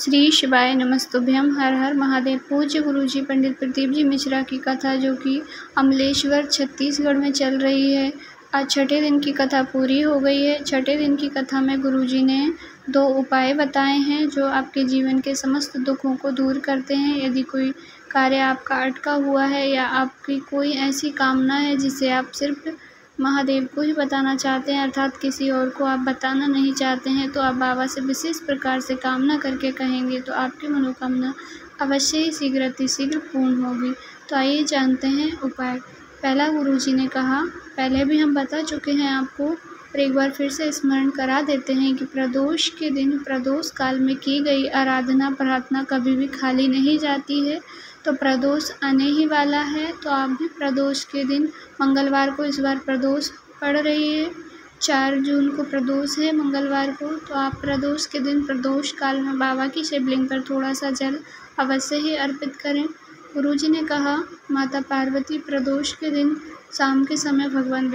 श्री शिवाय नमस्तुभ्यम। हर हर महादेव। पूज्य गुरुजी पंडित प्रदीप जी मिश्रा की कथा जो कि अमलेश्वर छत्तीसगढ़ में चल रही है। आज छठे दिन की कथा पूरी हो गई है। छठे दिन की कथा में गुरुजी ने 2 उपाय बताए हैं जो आपके जीवन के समस्त दुखों को दूर करते हैं। यदि कोई कार्य आपका अटका हुआ है या आपकी कोई ऐसी कामना है जिसे आप सिर्फ महादेव को ही बताना चाहते हैं, अर्थात किसी और को आप बताना नहीं चाहते हैं, तो आप बाबा से विशेष प्रकार से कामना करके कहेंगे तो आपकी मनोकामना अवश्य ही शीघ्र अतिशीघ्र पूर्ण होगी। तो आइए जानते हैं उपाय। पहला, गुरुजी ने कहा, पहले भी हम बता चुके हैं आपको, और एक बार फिर से स्मरण करा देते हैं कि प्रदोष के दिन प्रदोष काल में की गई आराधना प्रार्थना कभी भी खाली नहीं जाती है। तो प्रदोष आने ही वाला है, तो आप भी प्रदोष के दिन मंगलवार को इस बार प्रदोष पड़ रही है। 4 जून को प्रदोष है मंगलवार को, तो आप प्रदोष के दिन प्रदोष काल में बाबा की शिवलिंग पर थोड़ा सा जल अवश्य ही अर्पित करें। गुरुजी ने कहा, माता पार्वती प्रदोष के दिन शाम के समय भगवान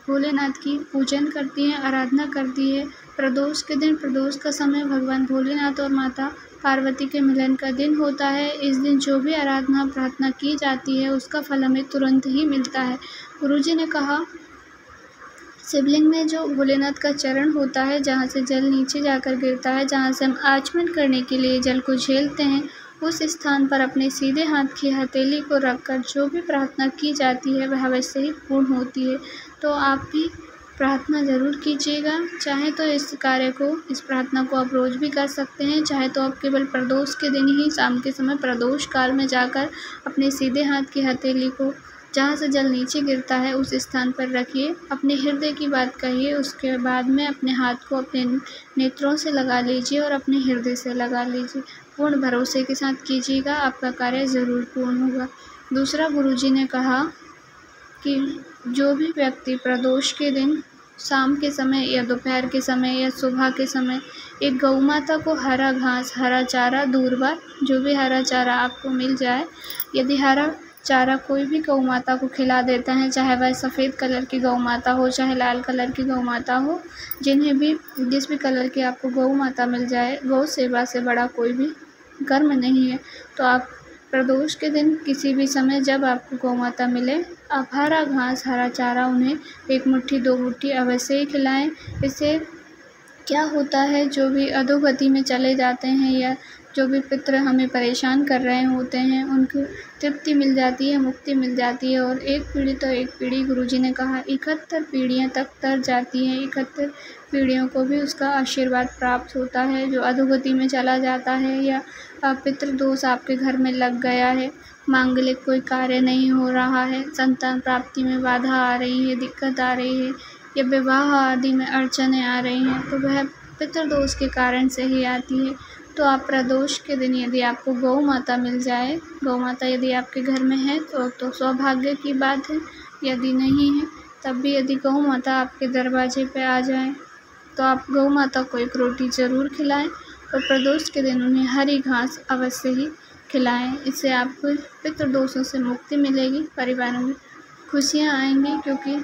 भोलेनाथ की पूजन करती हैं, आराधना करती है। प्रदोष के दिन प्रदोष का समय भगवान भोलेनाथ और माता पार्वती के मिलन का दिन होता है। इस दिन जो भी आराधना प्रार्थना की जाती है उसका फल हमें तुरंत ही मिलता है। गुरुजी ने कहा, शिवलिंग में जो भोलेनाथ का चरण होता है, जहाँ से जल नीचे जाकर गिरता है, जहाँ से हम आचमन करने के लिए जल को झेलते हैं, उस स्थान पर अपने सीधे हाथ की हथेली को रखकर जो भी प्रार्थना की जाती है वह अवश्य ही पूर्ण होती है। तो आप भी प्रार्थना ज़रूर कीजिएगा। चाहे तो इस प्रार्थना को आप रोज़ भी कर सकते हैं, चाहे तो आप केवल प्रदोष के दिन ही शाम के समय प्रदोष काल में जाकर अपने सीधे हाथ की हथेली को जहाँ से जल नीचे गिरता है उस स्थान पर रखिए, अपने हृदय की बात कहिए, उसके बाद में अपने हाथ को अपने नेत्रों से लगा लीजिए और अपने हृदय से लगा लीजिए। पूर्ण भरोसे के साथ कीजिएगा, आपका कार्य ज़रूर पूर्ण होगा। दूसरा, गुरुजी ने कहा कि जो भी व्यक्ति प्रदोष के दिन शाम के समय या दोपहर के समय या सुबह के समय एक गौ माता को हरा घास, हरा चारा, दूर्वा, जो भी हरा चारा आपको मिल जाए, यदि हरा चारा कोई भी गौ माता को खिला देता है, चाहे वह सफ़ेद कलर की गौ माता हो, चाहे लाल कलर की गौ माता हो, जिस भी कलर की आपको गौ माता मिल जाए, गौ सेवा से बड़ा कोई भी कर्म नहीं है। तो आप प्रदोष के दिन किसी भी समय जब आपको गौ माता मिले, आप हरा घास, हरा चारा उन्हें 1 मुट्ठी 2 मुट्ठी अवश्य ही खिलाएँ। इससे क्या होता है, जो भी अधोगति में चले जाते हैं या जो भी पितृ हमें परेशान कर रहे होते हैं, उनको तृप्ति मिल जाती है, मुक्ति मिल जाती है। और एक पीढ़ी तो एक पीढ़ी, गुरुजी ने कहा 71 पीढ़ियाँ तक तर जाती हैं। 71 पीढ़ियों को भी उसका आशीर्वाद प्राप्त होता है। जो अधोगति में चला जाता है या पितृदोष आपके घर में लग गया है, मांगलिक कोई कार्य नहीं हो रहा है, संतान प्राप्ति में बाधा आ रही है, दिक्कत आ रही है, या विवाह आदि में अड़चनें आ रही हैं, तो वह पितृदोष के कारण से ही आती है। तो आप प्रदोष के दिन यदि आपको गौ माता मिल जाए, गौ माता यदि आपके घर में है तो सौभाग्य की बात है। यदि नहीं है तब भी यदि गौ माता आपके दरवाजे पे आ जाए तो आप गौ माता को 1 रोटी ज़रूर खिलाएं और प्रदोष के दिन उन्हें हरी घास अवश्य ही खिलाएं। इससे आपको पितृदोषों से मुक्ति मिलेगी, परिवार में खुशियाँ आएंगी, क्योंकि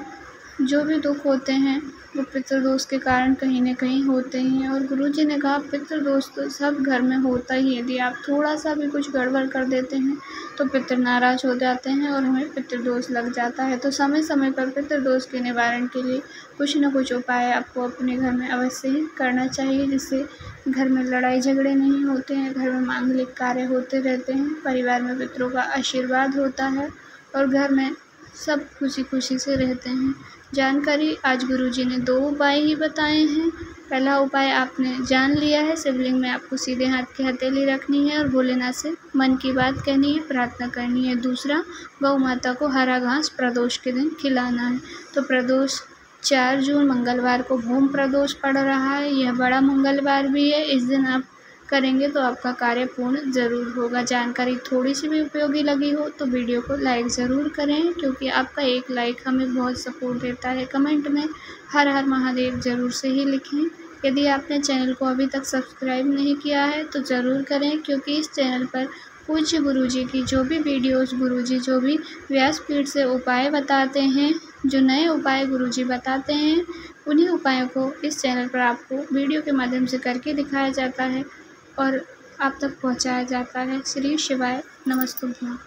जो भी दुख होते हैं वो पितृदोष के कारण कहीं न कहीं होते ही हैं। और गुरुजी ने कहा, पितृदोष तो सब घर में होता ही है। यदि आप थोड़ा सा भी कुछ गड़बड़ कर देते हैं तो पितृ नाराज़ हो जाते हैं और हमें पितृदोष लग जाता है। तो समय समय पर पितृदोष के निवारण के लिए कुछ न कुछ उपाय आपको अपने घर में अवश्य ही करना चाहिए, जिससे घर में लड़ाई झगड़े नहीं होते हैं, घर में मांगलिक कार्य होते रहते हैं, परिवार में पितरों का आशीर्वाद होता है और घर में सब खुशी खुशी से रहते हैं। जानकारी आज गुरुजी ने 2 उपाय ही बताए हैं। पहला उपाय आपने जान लिया है, शिवलिंग में आपको सीधे हाथ की हथेली रखनी है और भोलेनाथ से मन की बात कहनी है, प्रार्थना करनी है। दूसरा, गौ माता को हरा घास प्रदोष के दिन खिलाना है। तो प्रदोष 4 जून मंगलवार को भूम प्रदोष पड़ रहा है, यह बड़ा मंगलवार भी है। इस दिन आप करेंगे तो आपका कार्य पूर्ण ज़रूर होगा। जानकारी थोड़ी सी भी उपयोगी लगी हो तो वीडियो को लाइक ज़रूर करें, क्योंकि आपका एक लाइक हमें बहुत सपोर्ट देता है। कमेंट में हर हर महादेव ज़रूर से ही लिखें। यदि आपने चैनल को अभी तक सब्सक्राइब नहीं किया है तो ज़रूर करें, क्योंकि इस चैनल पर पूज्य गुरुजी की जो भी वीडियोज़, गुरुजी जो भी व्यासपीठ से उपाय बताते हैं, जो नए उपाय गुरुजी बताते हैं, उन्हीं उपायों को इस चैनल पर आपको वीडियो के माध्यम से करके दिखाया जाता है। और आप तक पहुँचाया जाता है। श्री शिवाय नमस्तुभ्यम।